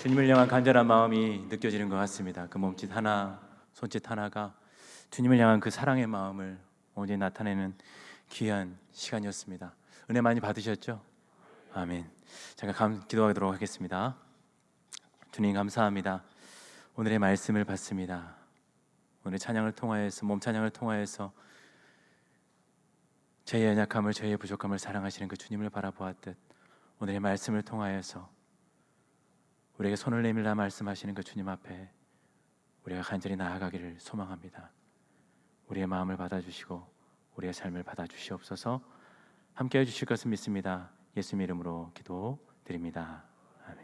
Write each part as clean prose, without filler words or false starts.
주님을 향한 간절한 마음이 느껴지는 것 같습니다. 그 몸짓 하나, 손짓 하나가 주님을 향한 그 사랑의 마음을 온전히 나타내는 귀한 시간이었습니다. 은혜 많이 받으셨죠? 아멘. 제가 기도하도록 하겠습니다. 주님 감사합니다. 오늘의 말씀을 받습니다. 오늘 찬양을 통하여서, 몸 찬양을 통하여서 저의 연약함을, 저의 부족함을 사랑하시는 그 주님을 바라보았듯 오늘의 말씀을 통하여서 우리에게 손을 내밀라 말씀하시는 그 주님 앞에 우리가 간절히 나아가기를 소망합니다. 우리의 마음을 받아주시고 우리의 삶을 받아주시옵소서. 함께 해주실 것을 믿습니다. 예수님 이름으로 기도드립니다. 아멘.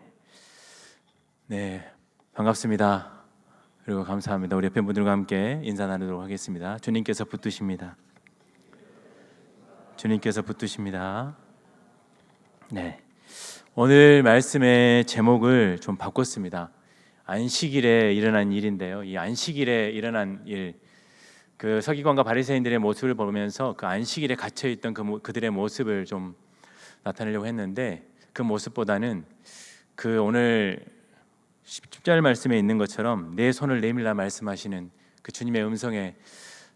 네, 반갑습니다. 그리고 감사합니다. 우리 옆에 분들과 함께 인사 나누도록 하겠습니다. 주님께서 붙드십니다. 주님께서 붙드십니다. 네, 오늘 말씀의 제목을 좀 바꿨습니다. 안식일에 일어난 일인데요. 이 안식일에 일어난 일, 그 서기관과 바리새인들의 모습을 보면서 그 안식일에 갇혀 있던 그들의 모습을 좀 나타내려고 했는데, 그 모습보다는 그 오늘 10절 말씀에 있는 것처럼 내 손을 내밀라 말씀하시는 그 주님의 음성에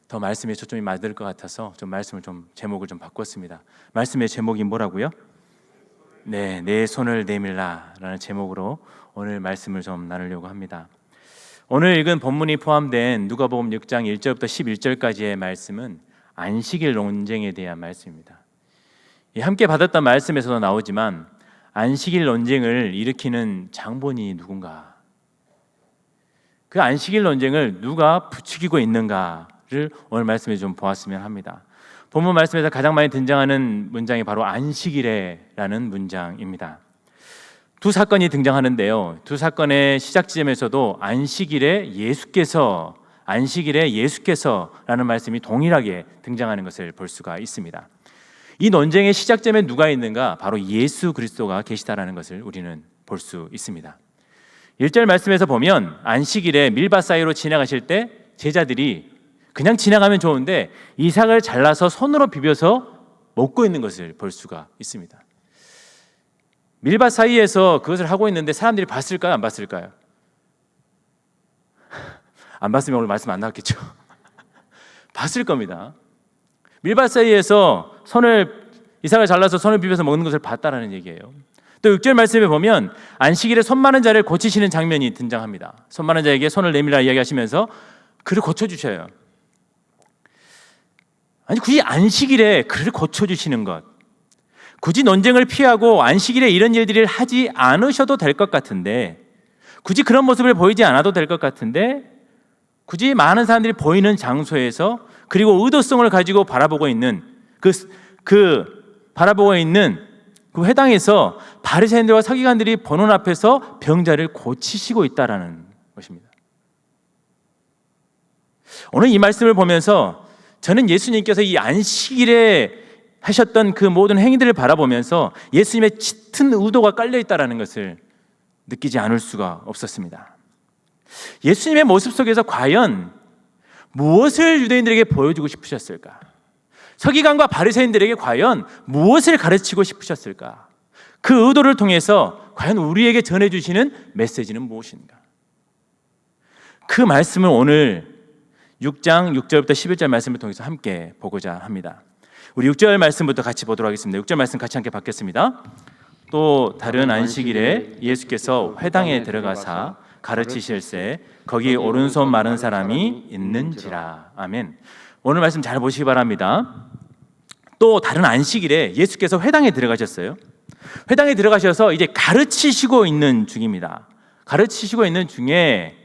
더 말씀에 초점이 맞을 것 같아서 좀 말씀을 좀 제목을 좀 바꿨습니다. 말씀의 제목이 뭐라고요? 네, 내 손을 내밀라라는 제목으로 오늘 말씀을 좀 나누려고 합니다. 오늘 읽은 본문이 포함된 누가복음 6장 1절부터 11절까지의 말씀은 안식일 논쟁에 대한 말씀입니다. 함께 받았던 말씀에서도 나오지만 안식일 논쟁을 일으키는 장본이 누군가, 그 안식일 논쟁을 누가 부추기고 있는가를 오늘 말씀에 좀 보았으면 합니다. 본문 말씀에서 가장 많이 등장하는 문장이 바로 안식일에라는 문장입니다. 두 사건이 등장하는데요, 두 사건의 시작 지점에서도 안식일에 예수께서라는 말씀이 동일하게 등장하는 것을 볼 수가 있습니다. 이 논쟁의 시작점에 누가 있는가? 바로 예수 그리스도가 계시다라는 것을 우리는 볼 수 있습니다. 1절 말씀에서 보면 안식일에 밀밭 사이로 지나가실 때 제자들이 그냥 지나가면 좋은데 이삭을 잘라서 손으로 비벼서 먹고 있는 것을 볼 수가 있습니다. 밀밭 사이에서 그것을 하고 있는데 사람들이 봤을까요? 안 봤을까요? 안 봤으면 오늘 말씀 안 나왔겠죠. 봤을 겁니다. 밀밭 사이에서 이삭을 잘라서 손을 비벼서 먹는 것을 봤다라는 얘기예요. 또 6절 말씀에 보면 안식일에 손 마른 자를 고치시는 장면이 등장합니다. 손 마른 자에게 손을 내밀라 이야기하시면서 그를 고쳐주셔요. 아니, 굳이 안식일에 그를 고쳐주시는 것, 굳이 논쟁을 피하고 안식일에 이런 일들을 하지 않으셔도 될 것 같은데, 굳이 그런 모습을 보이지 않아도 될 것 같은데, 굳이 많은 사람들이 보이는 장소에서, 그리고 의도성을 가지고 바라보고 있는 그 회당에서 바리새인들과 서기관들이 보는 앞에서 병자를 고치시고 있다라는 것입니다. 오늘 이 말씀을 보면서 저는 예수님께서 이 안식일에 하셨던 그 모든 행위들을 바라보면서 예수님의 짙은 의도가 깔려 있다라는 것을 느끼지 않을 수가 없었습니다. 예수님의 모습 속에서 과연 무엇을 유대인들에게 보여주고 싶으셨을까? 서기관과 바리새인들에게 과연 무엇을 가르치고 싶으셨을까? 그 의도를 통해서 과연 우리에게 전해주시는 메시지는 무엇인가? 그 말씀을 오늘 6장 6절부터 11절 말씀을 통해서 함께 보고자 합니다. 우리 6절 말씀부터 같이 보도록 하겠습니다. 6절 말씀 같이 함께 받겠습니다. 또 다른 안식일에 예수께서 회당에 들어가사 가르치실새 거기 오른손 마른 사람이 있는지라. 아멘. 오늘 말씀 잘 보시기 바랍니다. 또 다른 안식일에 예수께서 회당에 들어가셨어요. 회당에 들어가셔서 이제 가르치시고 있는 중입니다. 가르치시고 있는 중에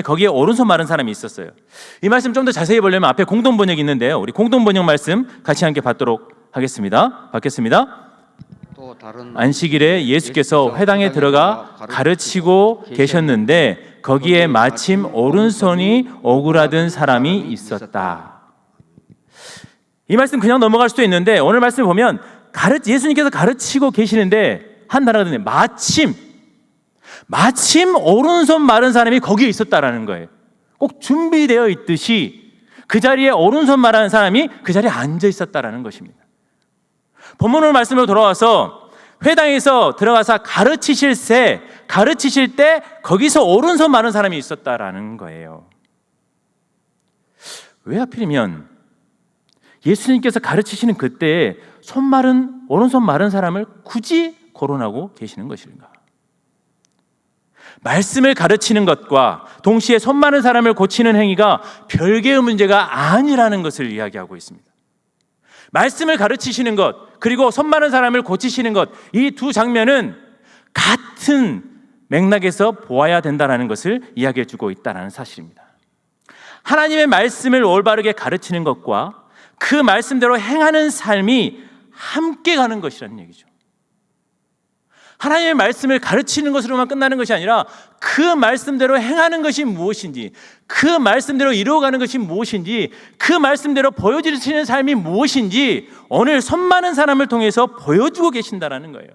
거기에 오른손 마른 사람이 있었어요. 이 말씀 좀 더 자세히 보려면 앞에 공동 번역이 있는데요, 우리 공동 번역 말씀 같이 함께 받도록 하겠습니다. 받겠습니다. 또 다른 안식일에 예수께서 회당에 들어가 가르치고 계셨는데 거기에 마침 오른손이 오그라든 사람이 있었다. 이 말씀 그냥 넘어갈 수도 있는데 오늘 말씀을 보면 예수님께서 가르치고 계시는데 한 단어가 드네요. 마침 오른손 마른 사람이 거기에 있었다라는 거예요. 꼭 준비되어 있듯이 그 자리에 오른손 마른 사람이 그 자리에 앉아 있었다라는 것입니다. 본문의 말씀으로 돌아와서 회당에서 들어가서 가르치실 때 거기서 오른손 마른 사람이 있었다라는 거예요. 왜 하필이면 예수님께서 가르치시는 그때에 오른손 마른 사람을 굳이 거론하고 계시는 것인가? 말씀을 가르치는 것과 동시에 손 마른 사람을 고치는 행위가 별개의 문제가 아니라는 것을 이야기하고 있습니다. 말씀을 가르치시는 것, 그리고 손 마른 사람을 고치시는 것, 이 두 장면은 같은 맥락에서 보아야 된다는 것을 이야기해 주고 있다는 사실입니다. 하나님의 말씀을 올바르게 가르치는 것과 그 말씀대로 행하는 삶이 함께 가는 것이라는 얘기죠. 하나님의 말씀을 가르치는 것으로만 끝나는 것이 아니라 그 말씀대로 행하는 것이 무엇인지, 그 말씀대로 이루어가는 것이 무엇인지, 그 말씀대로 보여주시는 삶이 무엇인지 오늘 손 많은 사람을 통해서 보여주고 계신다라는 거예요.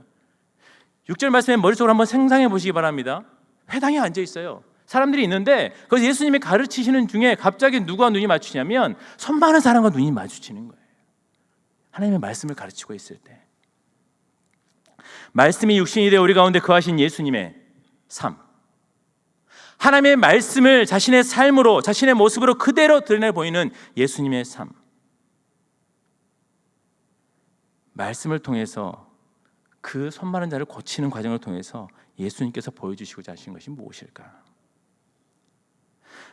6절 말씀에 머릿속으로 한번 상상해 보시기 바랍니다. 회당에 앉아 있어요. 사람들이 있는데 거기서 예수님이 가르치시는 중에 갑자기 누구와 눈이 마주치냐면 손 많은 사람과 눈이 마주치는 거예요. 하나님의 말씀을 가르치고 있을 때, 말씀이 육신이 되어 우리 가운데 거하신 예수님의 삶, 하나님의 말씀을 자신의 삶으로, 자신의 모습으로 그대로 드러내 보이는 예수님의 삶, 말씀을 통해서 그 손 마른 자를 고치는 과정을 통해서 예수님께서 보여주시고자 하신 것이 무엇일까?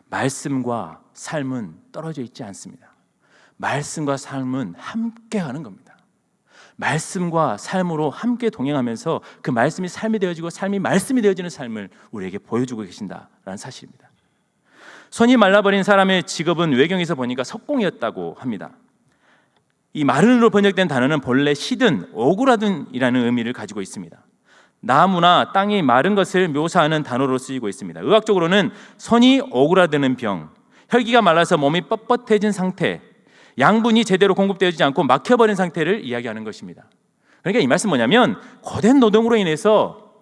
말씀과 삶은 떨어져 있지 않습니다. 말씀과 삶은 함께 가는 겁니다. 말씀과 삶으로 함께 동행하면서 그 말씀이 삶이 되어지고 삶이 말씀이 되어지는 삶을 우리에게 보여주고 계신다라는 사실입니다. 손이 말라버린 사람의 직업은 외경에서 보니까 석공이었다고 합니다. 이 마른으로 번역된 단어는 본래 시든 오그라든이라는 의미를 가지고 있습니다. 나무나 땅이 마른 것을 묘사하는 단어로 쓰이고 있습니다. 의학적으로는 손이 오그라드는 병, 혈기가 말라서 몸이 뻣뻣해진 상태, 양분이 제대로 공급되어지지 않고 막혀버린 상태를 이야기하는 것입니다. 그러니까 이 말씀 뭐냐면 고된 노동으로 인해서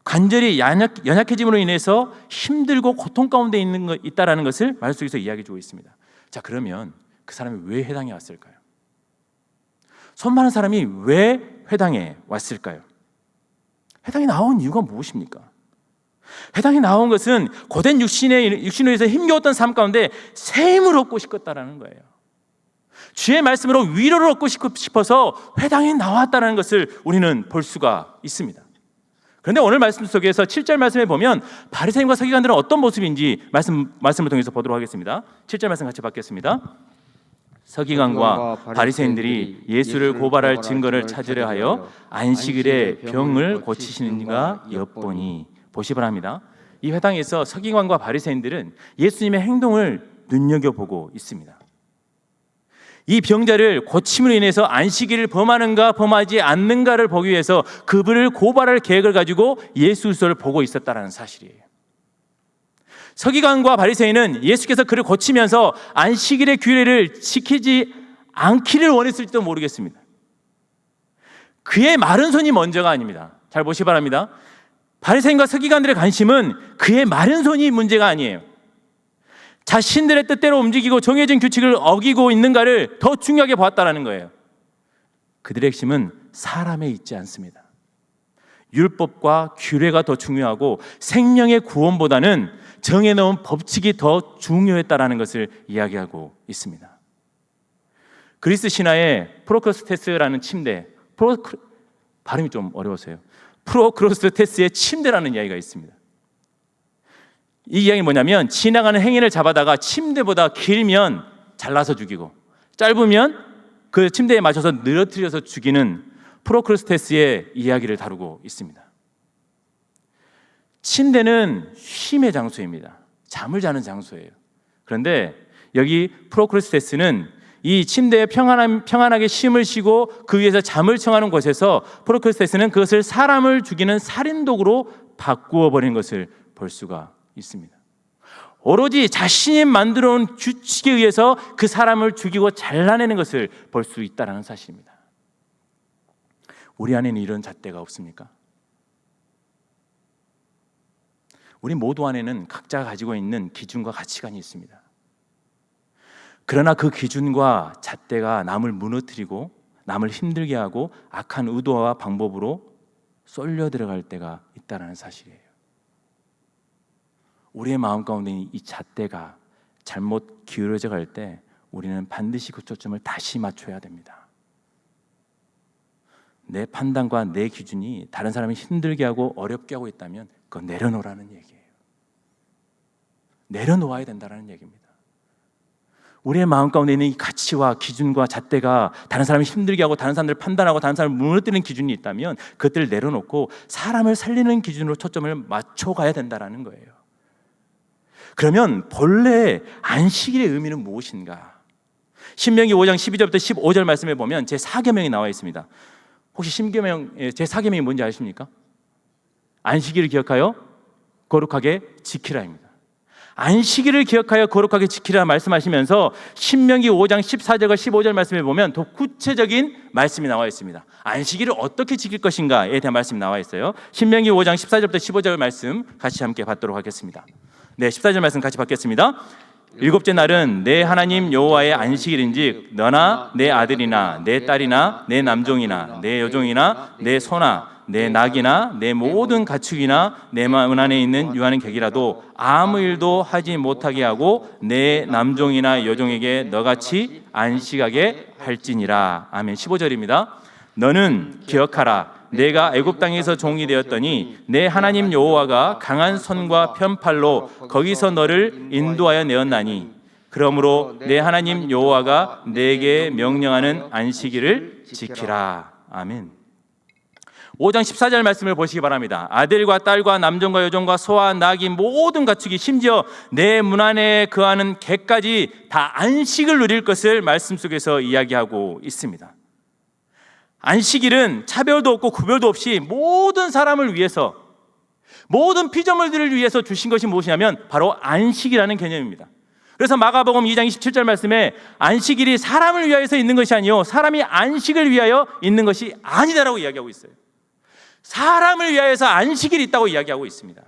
관절이 연약해짐으로 인해서 힘들고 고통 가운데 있다라는 것을 말 속에서 이야기해주고 있습니다. 자, 그러면 그 사람이 왜 회당에 왔을까요? 손 많은 사람이 왜 회당에 왔을까요? 회당에 나온 이유가 무엇입니까? 회당에 나온 것은 고된 육신으로 인해서 힘겨웠던 삶 가운데 새 힘을 얻고 싶었다는 거예요. 주의 말씀으로 위로를 얻고 싶어서 회당에 나왔다는 것을 우리는 볼 수가 있습니다. 그런데 오늘 말씀 속에서 7절 말씀에 보면 바리새인과 서기관들은 어떤 모습인지 말씀을 통해서 보도록 하겠습니다. 7절 말씀 같이 받겠습니다. 서기관과 바리새인들이 예수를 고발할 증거를 찾으려 하여 안식일에 병을 고치시는가 엿보니. 보시 바랍니다. 이 회당에서 서기관과 바리새인들은 예수님의 행동을 눈여겨보고 있습니다. 이 병자를 고침으로 인해서 안식일을 범하는가 범하지 않는가를 보기 위해서 그분을 고발할 계획을 가지고 예수를 보고 있었다는 사실이에요. 서기관과 바리새인은 예수께서 그를 고치면서 안식일의 규례를 지키지 않기를 원했을지도 모르겠습니다. 그의 마른 손이 먼저가 아닙니다. 잘 보시기 바랍니다. 바리새인과 서기관들의 관심은 그의 마른 손이 문제가 아니에요. 자신들의 뜻대로 움직이고 정해진 규칙을 어기고 있는가를 더 중요하게 보았다는 거예요. 그들의 핵심은 사람에 있지 않습니다. 율법과 규례가 더 중요하고 생명의 구원보다는 정해놓은 법칙이 더 중요했다는 것을 이야기하고 있습니다. 그리스 신화에 프로크로스테스라는 침대, 발음이 좀 어려워서요. 프로크로스테스의 침대라는 이야기가 있습니다. 이 이야기는 뭐냐면 지나가는 행인을 잡아다가 침대보다 길면 잘라서 죽이고 짧으면 그 침대에 맞춰서 늘어뜨려서 죽이는 프로크로스테스의 이야기를 다루고 있습니다. 침대는 쉼의 장소입니다. 잠을 자는 장소예요. 그런데 여기 프로크로스테스는 이 침대에 평안하게 쉼을 쉬고 그 위에서 잠을 청하는 곳에서 프로크로스테스는 그것을 사람을 죽이는 살인독으로 바꾸어 버린 것을 볼 수가 있습니다. 오로지 자신이 만들어 온 규칙에 의해서 그 사람을 죽이고 잘라내는 것을 볼 수 있다는 사실입니다. 우리 안에는 이런 잣대가 없습니까? 우리 모두 안에는 각자가 가지고 있는 기준과 가치관이 있습니다. 그러나 그 기준과 잣대가 남을 무너뜨리고 남을 힘들게 하고 악한 의도와 방법으로 쏠려 들어갈 때가 있다는 사실이에요. 우리의 마음 가운데 이 잣대가 잘못 기울어져 갈 때 우리는 반드시 그 초점을 다시 맞춰야 됩니다. 내 판단과 내 기준이 다른 사람을 힘들게 하고 어렵게 하고 있다면 그건 내려놓으라는 얘기예요. 내려놓아야 된다는 얘기입니다. 우리의 마음 가운데 있는 이 가치와 기준과 잣대가 다른 사람을 힘들게 하고 다른 사람들을 판단하고 다른 사람을 무너뜨리는 기준이 있다면 그것들을 내려놓고 사람을 살리는 기준으로 초점을 맞춰가야 된다는 거예요. 그러면 본래 안식일의 의미는 무엇인가? 신명기 5장 12절부터 15절 말씀에 보면 제4계명이 나와 있습니다. 혹시 신계명 제4계명이 뭔지 아십니까? 안식일을 기억하여 거룩하게 지키라입니다. 안식일을 기억하여 거룩하게 지키라 말씀하시면서 신명기 5장 14절과 15절 말씀에 보면 더 구체적인 말씀이 나와 있습니다. 안식일을 어떻게 지킬 것인가에 대한 말씀이 나와 있어요. 신명기 5장 14절부터 15절 말씀 같이 함께 받도록 하겠습니다. 네, 14절 말씀 같이 받겠습니다. 일곱째 날은 내 하나님 여호와의 안식일인즉 너나 내 아들이나 내 딸이나 내 남종이나 내 여종이나 내 소나 내 낙이나 내 모든 가축이나 내 문 안에 있는 유하는 객이라도 아무 일도 하지 못하게 하고 내 남종이나 여종에게 너같이 안식하게 할지니라. 아멘. 15절입니다. 너는 기억하라. 내가 애굽 땅에서 종이 되었더니 내 하나님 여호와가 강한 손과 편팔로 거기서 너를 인도하여 내었나니 그러므로 내 하나님 여호와가 내게 명령하는 안식일을 지키라. 아멘. 5장 14절 말씀을 보시기 바랍니다. 아들과 딸과 남종과 여종과 소와 낙이 모든 가축이 심지어 내 문 안에 거하는 개까지 다 안식을 누릴 것을 말씀 속에서 이야기하고 있습니다. 안식일은 차별도 없고 구별도 없이 모든 사람을 위해서, 모든 피조물들을 위해서 주신 것이 무엇이냐면 바로 안식이라는 개념입니다. 그래서 마가복음 2장 27절 말씀에 안식일이 사람을 위하여서 있는 것이 아니요 사람이 안식을 위하여 있는 것이 아니다라고 이야기하고 있어요. 사람을 위하여서 안식일이 있다고 이야기하고 있습니다.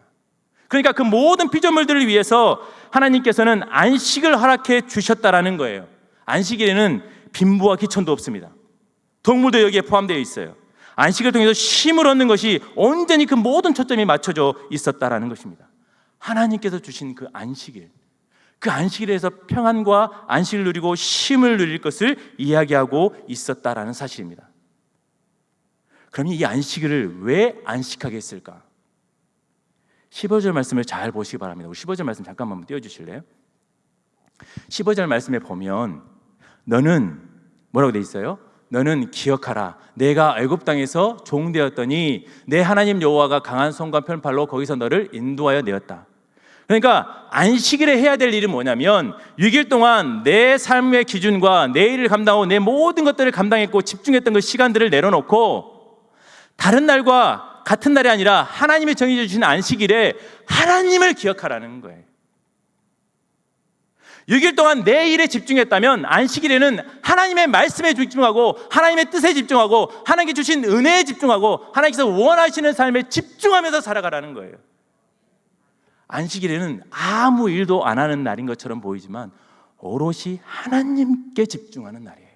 그러니까 그 모든 피조물들을 위해서 하나님께서는 안식을 허락해 주셨다라는 거예요. 안식일에는 빈부와 기천도 없습니다. 동물도 여기에 포함되어 있어요. 안식을 통해서 쉼을 얻는 것이 온전히 그 모든 초점이 맞춰져 있었다라는 것입니다. 하나님께서 주신 그 안식일, 그 안식일에서 평안과 안식을 누리고 쉼을 누릴 것을 이야기하고 있었다라는 사실입니다. 그럼 이 안식일을 왜 안식하게 했을까? 15절 말씀을 잘 보시기 바랍니다. 15절 말씀 잠깐만 띄워주실래요? 15절 말씀에 보면 너는 뭐라고 돼 있어요? 너는 기억하라. 내가 애굽 땅에서 종 되었더니 내 하나님 여호와가 강한 손과 편팔로 거기서 너를 인도하여 내었다. 그러니까 안식일에 해야 될 일은 뭐냐면 6일 동안 내 삶의 기준과 내 일을 감당하고 내 모든 것들을 감당했고 집중했던 그 시간들을 내려놓고 다른 날과 같은 날이 아니라 하나님이 정해져 주신 안식일에 하나님을 기억하라는 거예요. 6일 동안 내 일에 집중했다면 안식일에는 하나님의 말씀에 집중하고 하나님의 뜻에 집중하고 하나님께 주신 은혜에 집중하고 하나님께서 원하시는 삶에 집중하면서 살아가라는 거예요. 안식일에는 아무 일도 안 하는 날인 것처럼 보이지만 오롯이 하나님께 집중하는 날이에요.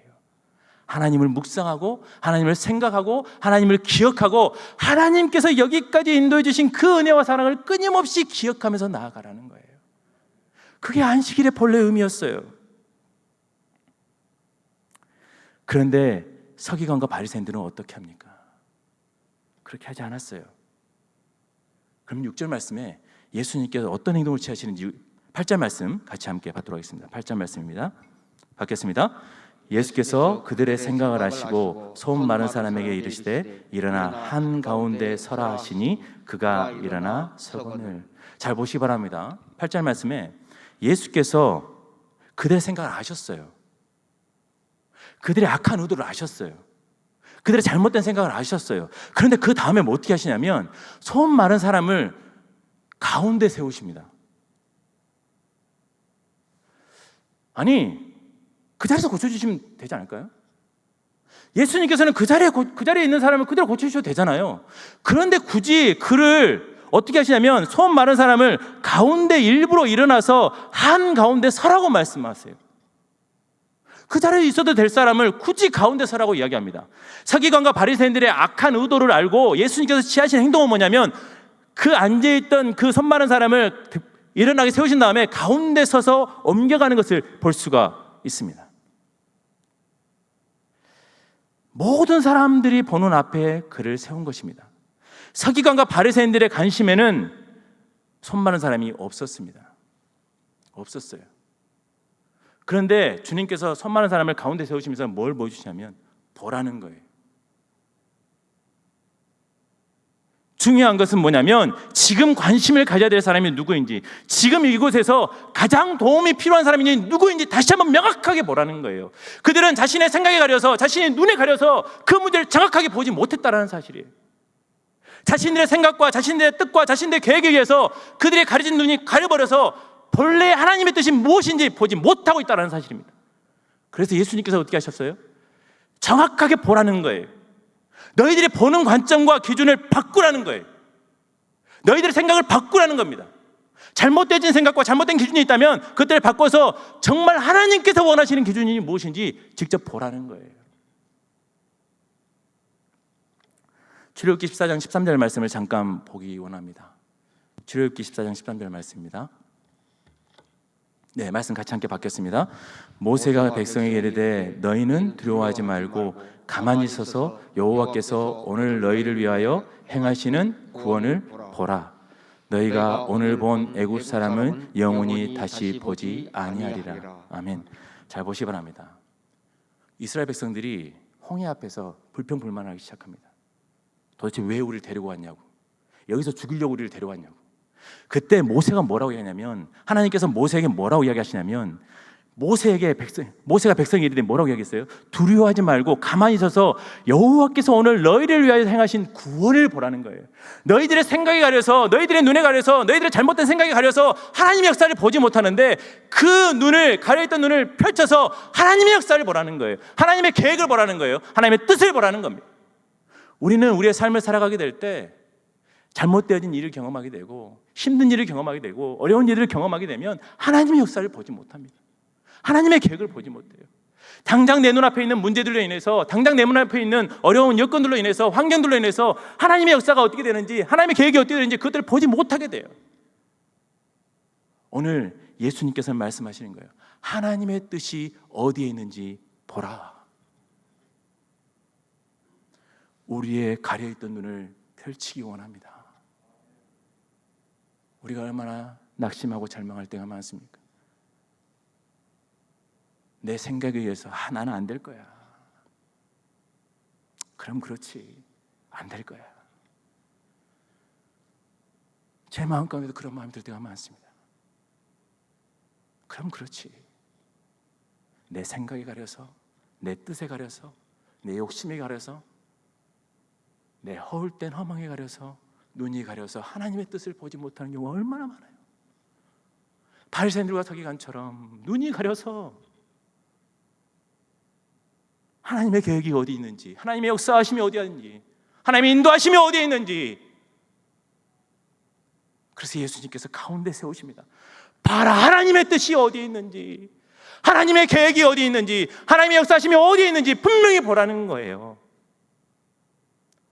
하나님을 묵상하고 하나님을 생각하고 하나님을 기억하고 하나님께서 여기까지 인도해 주신 그 은혜와 사랑을 끊임없이 기억하면서 나아가라는 거예요. 그게 안식일의 본래 의미였어요. 그런데 서기관과 바리새인들은 어떻게 합니까? 그렇게 하지 않았어요. 그럼 6절 말씀에 예수님께서 어떤 행동을 취하시는지 8절 말씀 같이 함께 받도록 하겠습니다. 8절 말씀입니다. 받겠습니다. 예수께서 그들의 생각을 아시고 소음 많은 사람에게 이르시되 일어나 한가운데 서라 하시니 그가 일어나 서거늘. 잘 보시기 바랍니다. 8절 말씀에 예수께서 그들의 생각을 아셨어요. 그들의 악한 의도를 아셨어요. 그들의 잘못된 생각을 아셨어요. 그런데 그 다음에 뭐 어떻게 하시냐면 소음 많은 사람을 가운데 세우십니다. 아니 그 자리에서 고쳐주시면 되지 않을까요? 예수님께서는 그 자리에 있는 사람을 그대로 고쳐주셔도 되잖아요. 그런데 굳이 그를 어떻게 하시냐면 소음 많은 사람을 가운데 일부러 일어나서 한가운데 서라고 말씀하세요. 그 자리에 있어도 될 사람을 굳이 가운데 서라고 이야기합니다. 서기관과 바리새인들의 악한 의도를 알고 예수님께서 취하신 행동은 뭐냐면 그 앉아있던 그 손 마른 사람을 일어나게 세우신 다음에 가운데 서서 옮겨가는 것을 볼 수가 있습니다. 모든 사람들이 보는 앞에 그를 세운 것입니다. 서기관과 바리새인들의 관심에는 손 마른 사람이 없었습니다. 없었어요. 그런데 주님께서 손 마른 사람을 가운데 세우시면서 뭘 보여주시냐면 보라는 거예요. 중요한 것은 뭐냐면 지금 관심을 가져야 될 사람이 누구인지, 지금 이곳에서 가장 도움이 필요한 사람이 누구인지 다시 한번 명확하게 보라는 거예요. 그들은 자신의 생각에 가려서, 자신의 눈에 가려서 그 문제를 정확하게 보지 못했다는 사실이에요. 자신들의 생각과 자신들의 뜻과 자신들의 계획에 의해서 그들의 가려진 눈이 가려버려서 본래 하나님의 뜻이 무엇인지 보지 못하고 있다는 사실입니다. 그래서 예수님께서 어떻게 하셨어요? 정확하게 보라는 거예요. 너희들이 보는 관점과 기준을 바꾸라는 거예요. 너희들의 생각을 바꾸라는 겁니다. 잘못된 생각과 잘못된 기준이 있다면 그때를 바꿔서 정말 하나님께서 원하시는 기준이 무엇인지 직접 보라는 거예요. 출애굽기 14장 13절 말씀을 잠깐 보기 원합니다. 출애굽기 14장 13절 말씀입니다. 네, 말씀 같이 함께 받겠습니다. 모세가 백성에게 이르되 너희는 두려워하지 말고 가만히 서서 여호와께서 오늘 너희를 위하여 행하시는 구원을 보라. 너희가 오늘 본 애굽 사람은 영원히 다시 보지 아니하리라. 아멘. 잘 보시기 바랍니다. 이스라엘 백성들이 홍해 앞에서 불평불만하기 시작합니다. 도대체 왜 우리를 데리고 왔냐고, 여기서 죽이려고 우리를 데려왔냐고. 그때 모세가 뭐라고 이야기하냐면, 하나님께서 모세에게 뭐라고 이야기하시냐면, 모세가 백성에게 이르되 뭐라고 이야기했어요? 두려워하지 말고 가만히 서서 여호와께서 오늘 너희를 위하여 행하신 구원을 보라는 거예요. 너희들의 생각에 가려서, 너희들의 눈에 가려서, 너희들의 잘못된 생각에 가려서 하나님의 역사를 보지 못하는데 그 눈을, 가려있던 눈을 펼쳐서 하나님의 역사를 보라는 거예요. 하나님의 계획을 보라는 거예요. 하나님의 뜻을 보라는 겁니다. 우리는 우리의 삶을 살아가게 될 때 잘못되어진 일을 경험하게 되고 힘든 일을 경험하게 되고 어려운 일을 경험하게 되면 하나님의 역사를 보지 못합니다. 하나님의 계획을 보지 못해요. 당장 내 눈앞에 있는 문제들로 인해서, 당장 내 눈앞에 있는 어려운 여건들로 인해서, 환경들로 인해서 하나님의 역사가 어떻게 되는지, 하나님의 계획이 어떻게 되는지 그것들을 보지 못하게 돼요. 오늘 예수님께서 말씀하시는 거예요. 하나님의 뜻이 어디에 있는지 보라. 우리의 가려있던 눈을 펼치기 원합니다. 우리가 얼마나 낙심하고 절망할 때가 많습니까? 내 생각에 의해서 나는 안 될 거야. 그럼 그렇지, 안 될 거야. 제 마음 가운데도 그런 마음이 들 때가 많습니다. 그럼 그렇지, 내 생각에 가려서, 내 뜻에 가려서, 내 욕심에 가려서, 내 허울된 허망에 가려서, 눈이 가려서 하나님의 뜻을 보지 못하는 경우가 얼마나 많아요. 바리새인들과 서기관처럼 눈이 가려서 하나님의 계획이 어디 있는지, 하나님의 역사하심이 어디에 있는지, 하나님의 인도하심이 어디에 있는지, 그래서 예수님께서 가운데 세우십니다. 봐라, 하나님의 뜻이 어디에 있는지, 하나님의 계획이 어디에 있는지, 하나님의 역사하심이 어디에 있는지 분명히 보라는 거예요.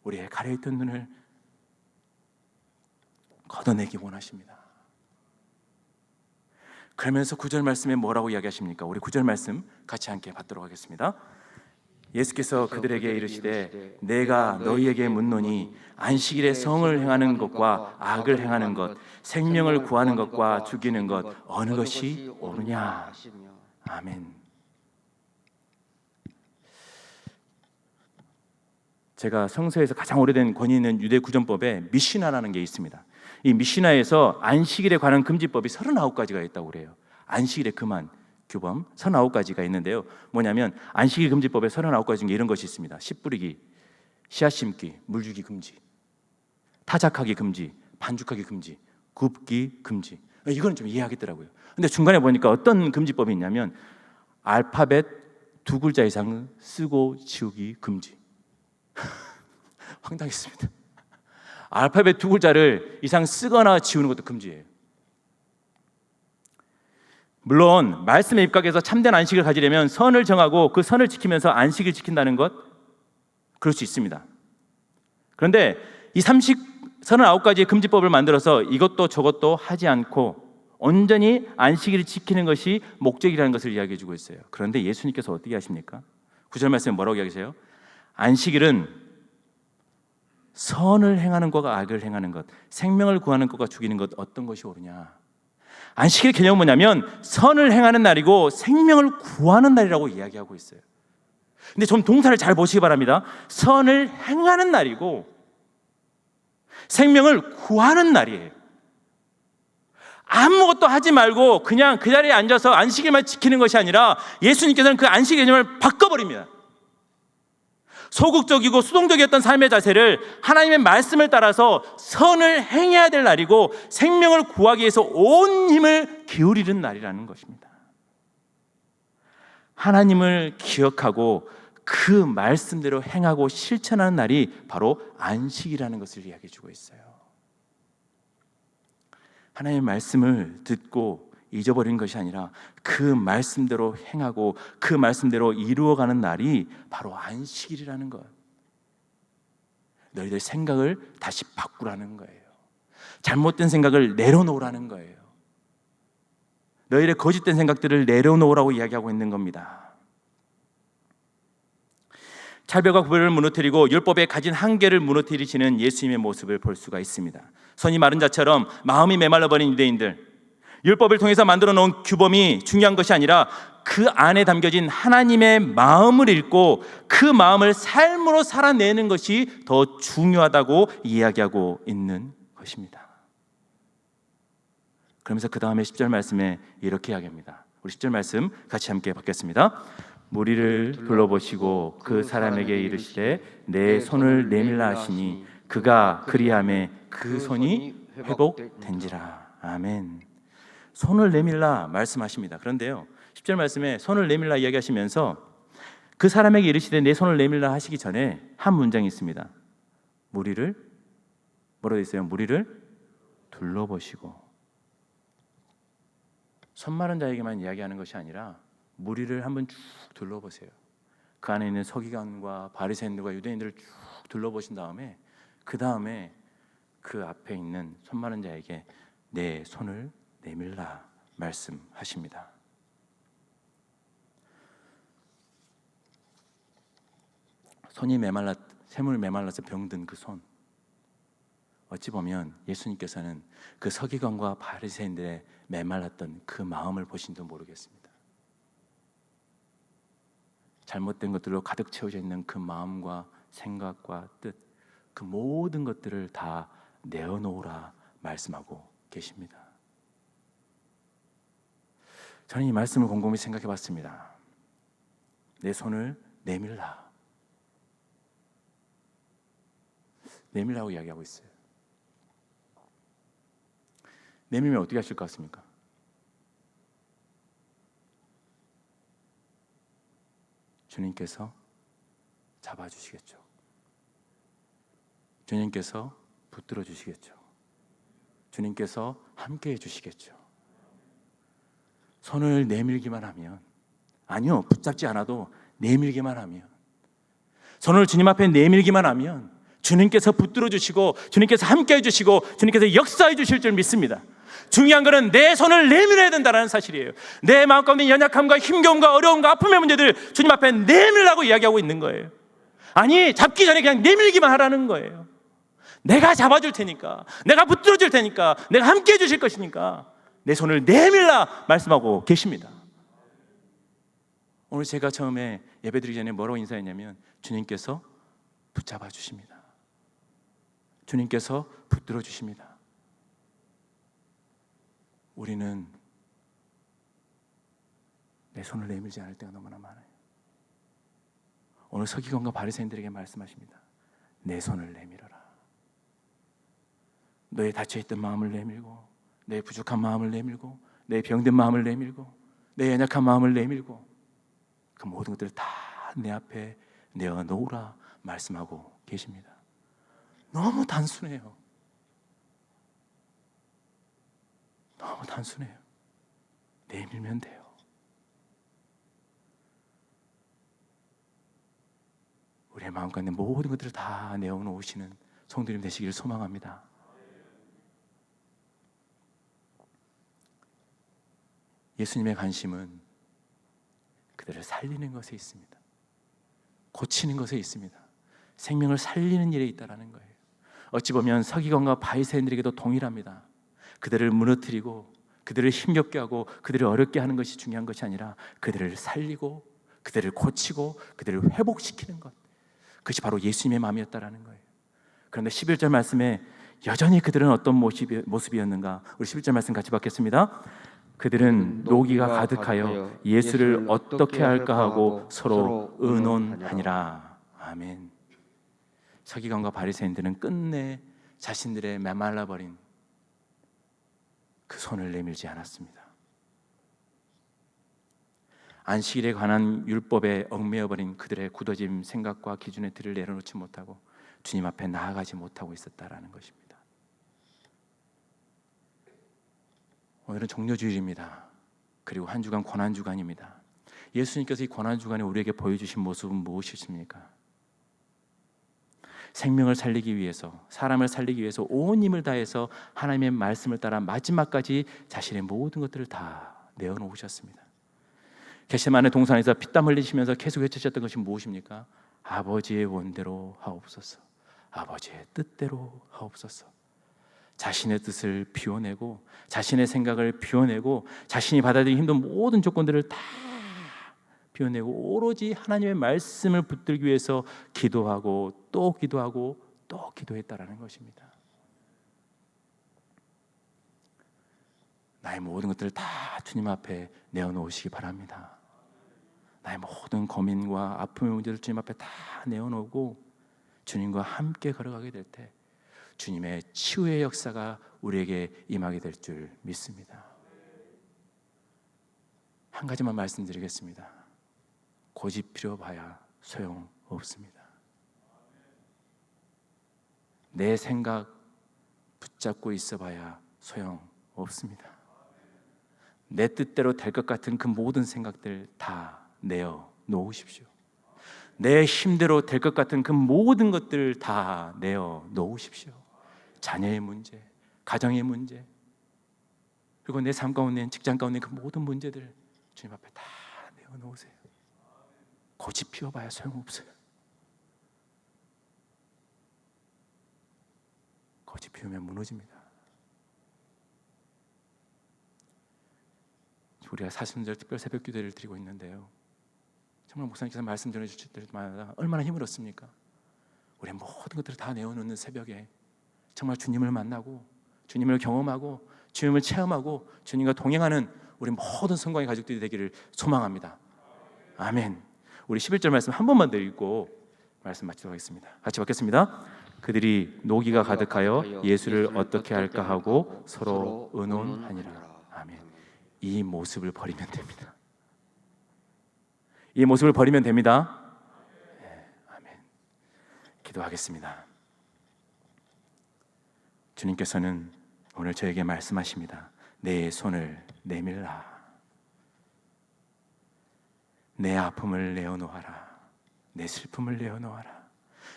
우리의 가려있던 눈을 걷어내기 원하십니다. 그러면서 9절 말씀에 뭐라고 이야기하십니까? 우리 9절 말씀 같이 함께 받도록 하겠습니다. 예수께서 그들에게 이르시되 내가 너희에게 묻노니 안식일에 성을 행하는 것과 악을 행하는 것, 생명을 구하는 것과 죽이는 것 어느 것이 옳으냐? 아멘. 제가 성서에서 가장 오래된 권위 있는 유대 구전법에 미시나라는 게 있습니다. 이 미시나에서 안식일에 관한 금지법이 39가지가 있다고 그래요. 안식일의 금한, 규범 39가지가 있는데요. 뭐냐면 안식일 금지법에 39가지 중에 이런 것이 있습니다. 씨 뿌리기, 씨앗 심기, 물 주기 금지, 타작하기 금지, 반죽하기 금지, 굽기 금지. 이거는 좀 이해하겠더라고요. 근데 중간에 보니까 어떤 금지법이 있냐면 알파벳 2글자 이상 쓰고 지우기 금지. 황당했습니다. 알파벳 2글자를 이상 쓰거나 지우는 것도 금지예요. 물론 말씀에 입각해서 참된 안식을 가지려면 선을 정하고 그 선을 지키면서 안식을 지킨다는 것, 그럴 수 있습니다. 그런데 이 39가지의 금지법을 만들어서 이것도 저것도 하지 않고 온전히 안식일을 지키는 것이 목적이라는 것을 이야기해 주고 있어요. 그런데 예수님께서 어떻게 하십니까? 9절 말씀에 뭐라고 이야기하세요? 안식일은 선을 행하는 것과 악을 행하는 것, 생명을 구하는 것과 죽이는 것, 어떤 것이 옳으냐? 안식일 개념은 뭐냐면 선을 행하는 날이고 생명을 구하는 날이라고 이야기하고 있어요. 근데 좀 동사를 잘 보시기 바랍니다. 선을 행하는 날이고 생명을 구하는 날이에요. 아무것도 하지 말고 그냥 그 자리에 앉아서 안식일만 지키는 것이 아니라 예수님께서는 그 안식 개념을 바꿔버립니다. 소극적이고 수동적이었던 삶의 자세를 하나님의 말씀을 따라서 선을 행해야 될 날이고 생명을 구하기 위해서 온 힘을 기울이는 날이라는 것입니다. 하나님을 기억하고 그 말씀대로 행하고 실천하는 날이 바로 안식이라는 것을 이야기해 주고 있어요. 하나님의 말씀을 듣고 잊어버리는 것이 아니라 그 말씀대로 행하고 그 말씀대로 이루어가는 날이 바로 안식일이라는 것. 너희들 생각을 다시 바꾸라는 거예요. 잘못된 생각을 내려놓으라는 거예요. 너희들의 거짓된 생각들을 내려놓으라고 이야기하고 있는 겁니다. 차별과 구별을 무너뜨리고 율법에 가진 한계를 무너뜨리시는 예수님의 모습을 볼 수가 있습니다. 손이 마른 자처럼 마음이 메말라버린 유대인들, 율법을 통해서 만들어 놓은 규범이 중요한 것이 아니라 그 안에 담겨진 하나님의 마음을 읽고 그 마음을 삶으로 살아내는 것이 더 중요하다고 이야기하고 있는 것입니다. 그러면서 그 다음에 10절 말씀에 이렇게 이야기합니다. 우리 10절 말씀 같이 함께 받겠습니다. 무리를 둘러보시고 그 사람에게 이르시되 내 손을 내밀라 하시니 그가 그리하매 그 손이 회복된지라. 아멘. 손을 내밀라 말씀하십니다. 그런데요, 10절 말씀에 손을 내밀라 이야기하시면서 그 사람에게 이르시되 내 손을 내밀라 하시기 전에 한 문장이 있습니다. 무리를, 뭐라고 있어요? 무리를 둘러보시고. 손 마른 자에게만 이야기하는 것이 아니라 무리를 한번 쭉 둘러보세요. 그 안에 있는 서기관과 바리새인들과 유대인들을 쭉 둘러보신 다음에 그 다음에 그 앞에 있는 손 마른 자에게 내 손을 내밀라 말씀하십니다. 손이 샘을 메말라서 병든 그 손, 어찌 보면 예수님께서는 그 서기관과 바리새인들의 메말랐던 그 마음을 보신지도 모르겠습니다. 잘못된 것들로 가득 채워져 있는 그 마음과 생각과 뜻, 그 모든 것들을 다 내어놓으라 말씀하고 계십니다. 저는 이 말씀을 곰곰이 생각해 봤습니다. 내 손을 내밀라. 내밀라고 이야기하고 있어요. 내밀면 어떻게 하실 것 같습니까? 주님께서 잡아주시겠죠. 주님께서 붙들어 주시겠죠. 주님께서 함께해 주시겠죠. 손을 내밀기만 하면, 아니요, 붙잡지 않아도 내밀기만 하면, 손을 주님 앞에 내밀기만 하면 주님께서 붙들어 주시고 주님께서 함께해 주시고 주님께서 역사해 주실 줄 믿습니다. 중요한 것은 내 손을 내밀어야 된다는 사실이에요. 내 마음 가운데 연약함과 힘겨움과 어려움과 아픔의 문제들 주님 앞에 내밀라고 이야기하고 있는 거예요. 아니, 잡기 전에 그냥 내밀기만 하라는 거예요. 내가 잡아줄 테니까, 내가 붙들어 줄 테니까, 내가 함께 해주실 것이니까 내 손을 내밀라 말씀하고 계십니다. 오늘 제가 처음에 예배드리기 전에 뭐라고 인사했냐면 주님께서 붙잡아 주십니다. 주님께서 붙들어 주십니다. 우리는 내 손을 내밀지 않을 때가 너무나 많아요. 오늘 서기관과 바리새인들에게 말씀하십니다. 내 손을 내밀어라. 너의 닫혀있던 마음을 내밀고, 내 부족한 마음을 내밀고, 내 병든 마음을 내밀고, 내 연약한 마음을 내밀고, 그 모든 것들을 다 내 앞에 내어놓으라 말씀하고 계십니다. 너무 단순해요. 너무 단순해요. 내밀면 돼요. 우리의 마음 가운데 모든 것들을 다 내어놓으시는 성도님 되시기를 소망합니다. 예수님의 관심은 그들을 살리는 것에 있습니다. 고치는 것에 있습니다. 생명을 살리는 일에 있다라는 거예요. 어찌 보면 서기관과 바리새인들에게도 동일합니다. 그들을 무너뜨리고 그들을 힘겹게 하고 그들을 어렵게 하는 것이 중요한 것이 아니라 그들을 살리고 그들을 고치고 그들을 회복시키는 것, 그것이 바로 예수님의 마음이었다라는 거예요. 그런데 11절 말씀에 여전히 그들은 어떤 모습이었는가? 우리 11절 말씀 같이 받겠습니다. 그들은 노기가 가득하여 예수를 어떻게 할까 하고 서로 의논하니라. 아멘. 서기관과 바리새인들은 끝내 자신들의 메말라버린 그 손을 내밀지 않았습니다. 안식일에 관한 율법에 얽매여버린 그들의 굳어진 생각과 기준의 틀을 내려놓지 못하고 주님 앞에 나아가지 못하고 있었다라는 것입니다. 오늘은 종료주일입니다. 그리고 한 주간 고난주간입니다. 예수님께서 이 고난주간에 우리에게 보여주신 모습은 무엇이십니까? 생명을 살리기 위해서, 사람을 살리기 위해서 온 힘을 다해서 하나님의 말씀을 따라 마지막까지 자신의 모든 것들을 다 내어놓으셨습니다. 겟세마네 동산에서 피땀 흘리시면서 계속 외치셨던 것이 무엇입니까? 아버지의 원대로 하옵소서, 아버지의 뜻대로 하옵소서. 자신의 뜻을 비워내고 자신의 생각을 비워내고 자신이 받아들이기 힘든 모든 조건들을 다 비워내고 오로지 하나님의 말씀을 붙들기 위해서 기도하고 또 기도하고 또 기도했다라는 것입니다. 나의 모든 것들을 다 주님 앞에 내어놓으시기 바랍니다. 나의 모든 고민과 아픔의 문제를 주님 앞에 다 내어놓고 주님과 함께 걸어가게 될 때 주님의 치유의 역사가 우리에게 임하게 될 줄 믿습니다. 한 가지만 말씀드리겠습니다. 고집 피워봐야 소용없습니다. 내 생각 붙잡고 있어봐야 소용없습니다. 내 뜻대로 될 것 같은 그 모든 생각들 다 내어놓으십시오. 내 힘대로 될 것 같은 그 모든 것들 다 내어놓으십시오. 자녀의 문제, 가정의 문제, 그리고 내 삶 가운데, 직장 가운데 그 모든 문제들 주님 앞에 다 내어놓으세요. 고집 피워봐야 소용없어요. 고집 피우면 무너집니다. 우리가 사순절 특별 새벽 기도를 드리고 있는데요, 정말 목사님께서 말씀 전해주실 때마다 얼마나 힘을 얻습니까? 우리의 모든 것들을 다 내어놓는 새벽에 정말 주님을 만나고 주님을 경험하고 주님을 체험하고 주님과 동행하는 우리 모든 성광의 가족들이 되기를 소망합니다. 아멘. 우리 11절 말씀 한 번만 더 읽고 말씀 마치도록 하겠습니다. 같이 받겠습니다. 그들이 노기가 가득하여 예수를 어떻게 할까 하고 서로 의논하니라. 아멘. 이 모습을 버리면 됩니다. 이 모습을 버리면 됩니다. 네, 아멘. 기도하겠습니다. 주님께서는 오늘 저에게 말씀하십니다. 내 손을 내밀라. 내 아픔을 내어놓아라. 내 슬픔을 내어놓아라.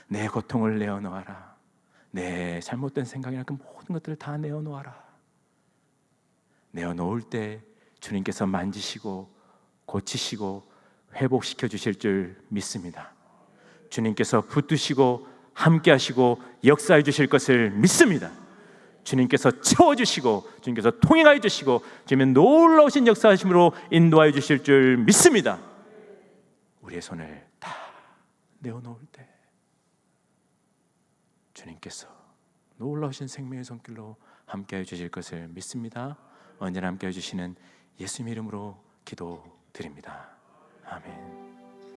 내 고통을 내어놓아라. 내 잘못된 생각이나 그 모든 것들을 다 내어놓아라. 내어놓을 때 주님께서 만지시고 고치시고 회복시켜 주실 줄 믿습니다. 주님께서 붙드시고 함께 하시고 역사해 주실 것을 믿습니다. 주님께서 채워주시고 주님께서 통행하여 주시고 주님의 놀라우신 역사하심으로 인도하여 주실 줄 믿습니다. 우리의 손을 다 내어놓을 때 주님께서 놀라우신 생명의 손길로 함께하여 주실 것을 믿습니다. 언제나 함께해 주시는 예수님의 이름으로 기도드립니다. 아멘.